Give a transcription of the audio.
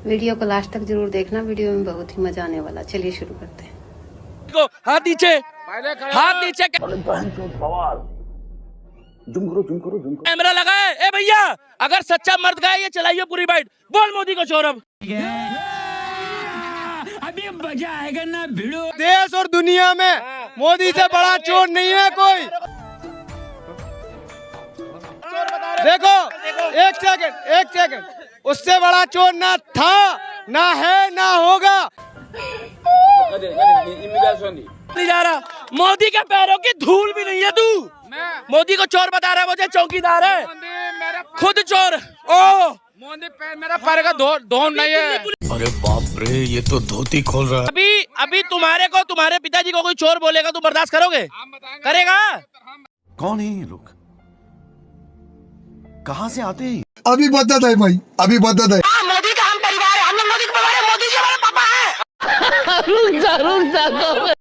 Video को last तक जरूर देखना, वीडियो में बहुत ही मजा आने वाला। चलिए शुरू करते हैं। हाथ नीचे, हाथ नीचे। कैमरा लगा है। ए भैया, अगर सच्चा मर्द गया ये चलाइए पूरी बाइट। बोल मोदी को चोर अब। अभी मजा आएगा ना भिड़ो। देश और दुनिया में मोदी से बड़ा चोर नहीं है कोई। देखो एक सेकंड, उससे बड़ा चोर ना था, ना है, ना होगा। नहीं जा रहा, मोदी के पैरों की धूल भी नहीं है तू। मोदी को चोर बता रहा है, मुझे चौकीदार है, खुद चोर। ओ मोदी मेरा पैर का धोन नहीं है। अरे बाप रे, ये तो धोती खोल रहा है। अभी तुम्हारे पिताजी को कोई चोर बोलेगा, तू बर्दाश्त करोगे? करेगा? कौन है ये लोग, कहाँ से आते हैं? अभी बदत है भाई, अभी बदत है। मोदी का हम परिवार है, हम लोग मोदी के परिवार है, मोदी जी हमारे पापा है। रुक जा।